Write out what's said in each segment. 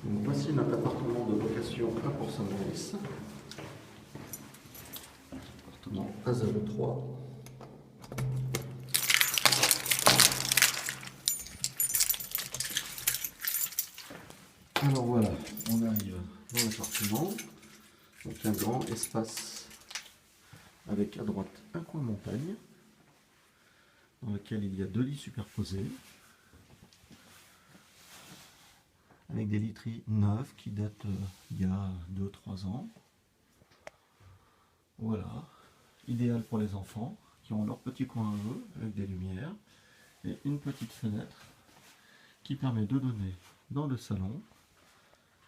Donc, voici notre appartement de location à Port-Saint-Maurice. Appartement A03. Alors voilà, on arrive dans l'appartement. Donc un grand espace avec à droite un coin montagne dans lequel il y a 2 lits superposés avec des literies neufs qui datent il y a 2-3 ans. Voilà, idéal pour les enfants qui ont leur petit coin à eux avec des lumières et une petite fenêtre qui permet de donner dans le salon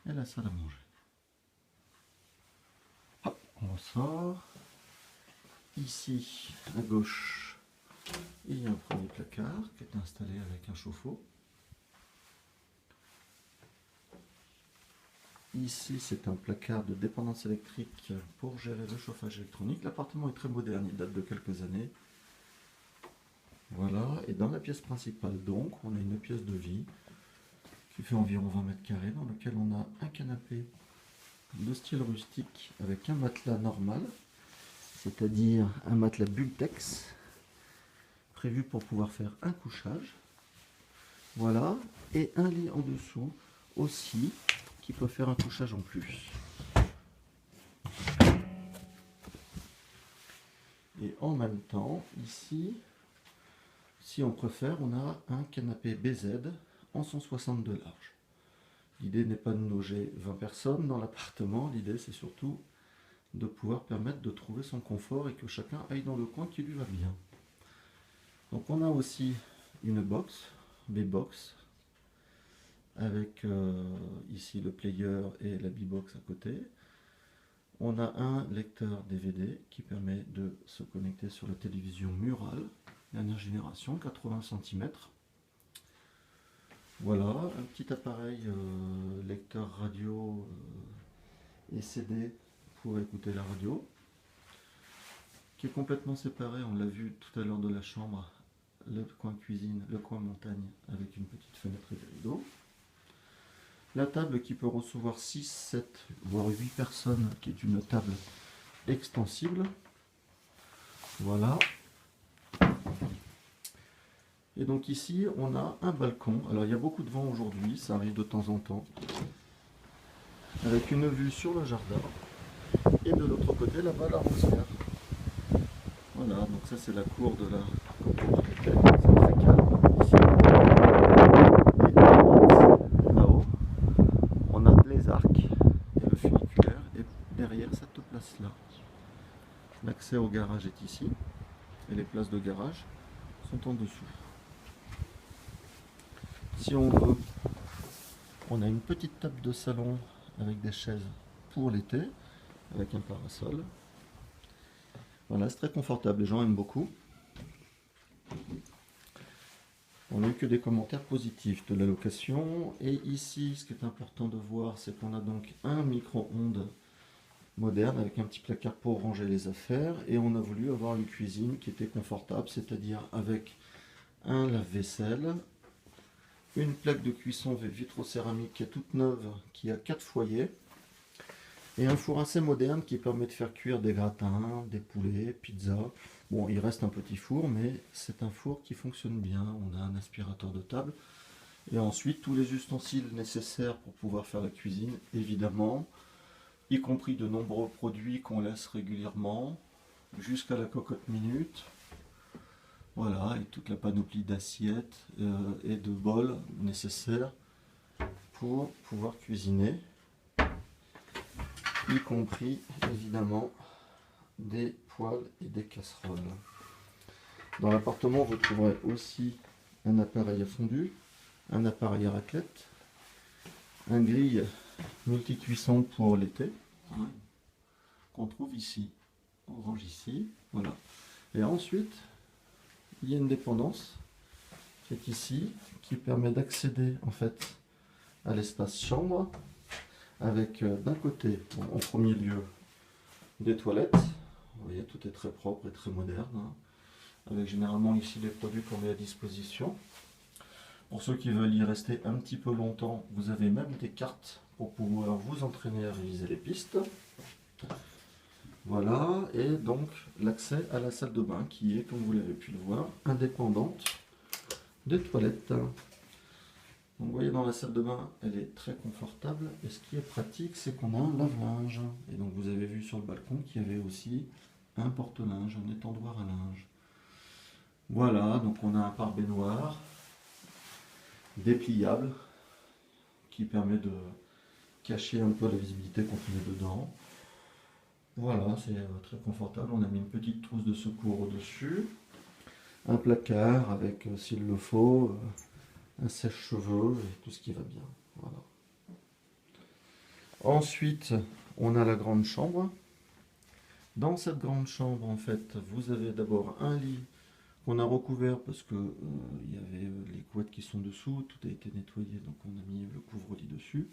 et la salle à manger. Hop, on ressort. Ici, à gauche, il y a un premier placard qui est installé avec un chauffe-eau. Ici, c'est un placard de dépendance électrique pour gérer le chauffage électronique. L'appartement est très moderne, il date de quelques années. Voilà, et dans la pièce principale, donc, on a une pièce de vie qui fait environ 20 mètres carrés, dans lequel on a un canapé de style rustique avec un matelas normal, c'est-à-dire un matelas Bultex, prévu pour pouvoir faire un couchage. Voilà, et un lit en dessous aussi, qui peut faire un couchage en plus. Et en même temps, ici, si on préfère, on a un canapé BZ en 162 large. L'idée n'est pas de loger 20 personnes dans l'appartement, l'idée c'est surtout de pouvoir permettre de trouver son confort et que chacun aille dans le coin qui lui va bien. Donc on a aussi une box, B-Box, avec ici le player et la B-Box à côté. On a un lecteur DVD qui permet de se connecter sur la télévision murale, dernière génération, 80 cm. Voilà, un petit appareil lecteur radio et CD pour écouter la radio, qui est complètement séparé, on l'a vu tout à l'heure de la chambre, le coin cuisine, le coin montagne avec une petite fenêtre et des rideaux. La table qui peut recevoir 6, 7, voire 8 personnes, qui est une table extensible. Voilà. Et donc ici, on a un balcon. Alors il y a beaucoup de vent aujourd'hui, ça arrive de temps en temps. Avec une vue sur le jardin. Et de l'autre côté, là-bas, la rosière. Voilà, donc ça c'est la cour de la copropriété. C'est très calme ici. Et à droite, là-haut, on a les arcs et le funiculaire. Et derrière cette place-là, l'accès au garage est ici. Et les places de garage sont en dessous. Si on veut, on a une petite table de salon avec des chaises pour l'été, avec un parasol. Voilà, c'est très confortable, les gens aiment beaucoup. On n'a eu que des commentaires positifs de la location. Et ici, ce qui est important de voir, c'est qu'on a donc un micro-ondes moderne avec un petit placard pour ranger les affaires. Et on a voulu avoir une cuisine qui était confortable, c'est-à-dire avec un lave-vaisselle, une plaque de cuisson vitrocéramique qui est toute neuve, qui a 4 foyers, et un four assez moderne qui permet de faire cuire des gratins, des poulets, pizzas. Bon, il reste un petit four, mais c'est un four qui fonctionne bien. On a un aspirateur de table. Et ensuite, tous les ustensiles nécessaires pour pouvoir faire la cuisine, évidemment, y compris de nombreux produits qu'on laisse régulièrement, jusqu'à la cocotte minute. Voilà, et toute la panoplie d'assiettes et de bols nécessaires pour pouvoir cuisiner, y compris évidemment des poêles et des casseroles. Dans l'appartement, vous trouverez aussi un appareil à fondu, un appareil à raclette, un grille multi-cuisson pour l'été, qu'on trouve ici. On range ici, voilà. Et ensuite, il y a une dépendance qui est ici, qui permet d'accéder en fait à l'espace chambre, avec d'un côté, en premier lieu, des toilettes. Vous voyez, tout est très propre et très moderne, hein, avec généralement ici les produits qu'on met à disposition. Pour ceux qui veulent y rester un petit peu longtemps, vous avez même des cartes pour pouvoir vous entraîner à réviser les pistes. Voilà, et donc l'accès à la salle de bain qui est, comme vous l'avez pu le voir, indépendante des toilettes. Donc vous voyez, dans la salle de bain, elle est très confortable, et ce qui est pratique, c'est qu'on a un lave-linge. Et donc vous avez vu sur le balcon qu'il y avait aussi un porte-linge, un étendoir à linge. Voilà, donc on a un pare-baignoire dépliable qui permet de cacher un peu la visibilité quand on est dedans. Voilà, c'est très confortable. On a mis une petite trousse de secours au-dessus, un placard avec, s'il le faut, un sèche-cheveux et tout ce qui va bien. Voilà. Ensuite, on a la grande chambre. Dans cette grande chambre, en fait, vous avez d'abord un lit qu'on a recouvert parce que il y avait les couettes qui sont dessous, tout a été nettoyé, donc on a mis le couvre-lit dessus.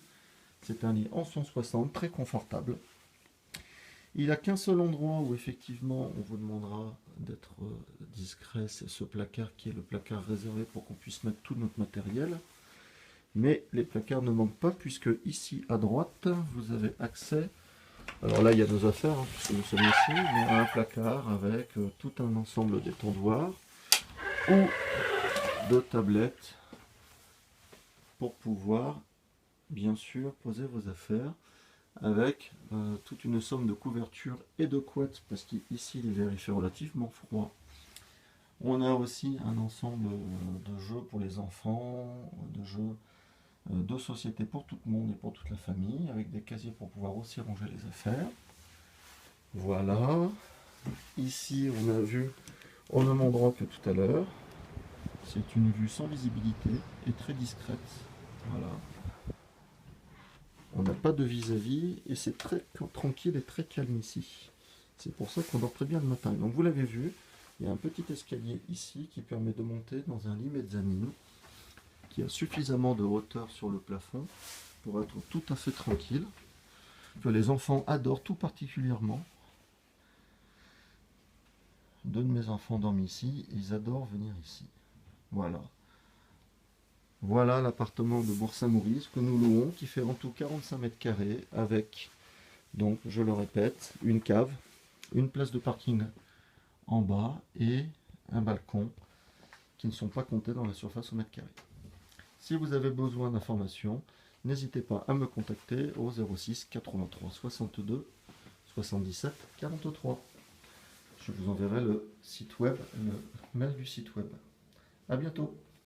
C'est un lit en 160, très confortable. Il n'a qu'un seul endroit où effectivement on vous demandera d'être discret, c'est ce placard qui est le placard réservé pour qu'on puisse mettre tout notre matériel. Mais les placards ne manquent pas puisque ici à droite vous avez accès, alors là il y a nos affaires hein, puisque nous sommes ici, mais à un placard avec tout un ensemble d'étendoirs ou de tablettes pour pouvoir bien sûr poser vos affaires, avec toute une somme de couvertures et de couettes, parce qu'ici l'hiver il fait relativement froid. On a aussi un ensemble de jeux pour les enfants, de jeux de société pour tout le monde et pour toute la famille, avec des casiers pour pouvoir aussi ranger les affaires. Voilà. Ici on a vu au même endroit que tout à l'heure. C'est une vue sans visibilité et très discrète. Voilà. On n'a pas de vis-à-vis et c'est très tranquille et très calme ici. C'est pour ça qu'on dort très bien le matin. Donc vous l'avez vu, il y a un petit escalier ici qui permet de monter dans un lit mezzanine qui a suffisamment de hauteur sur le plafond pour être tout à fait tranquille, que les enfants adorent tout particulièrement. Deux de mes enfants dorment ici, ils adorent venir ici. Voilà. Voilà l'appartement de Bourg-Saint-Maurice que nous louons, qui fait en tout 45 mètres carrés, avec, donc je le répète, une cave, une place de parking en bas et un balcon qui ne sont pas comptés dans la surface au mètre carré. Si vous avez besoin d'informations, n'hésitez pas à me contacter au 06 83 62 77 43. Je vous enverrai le site web, le mail du site web. À bientôt.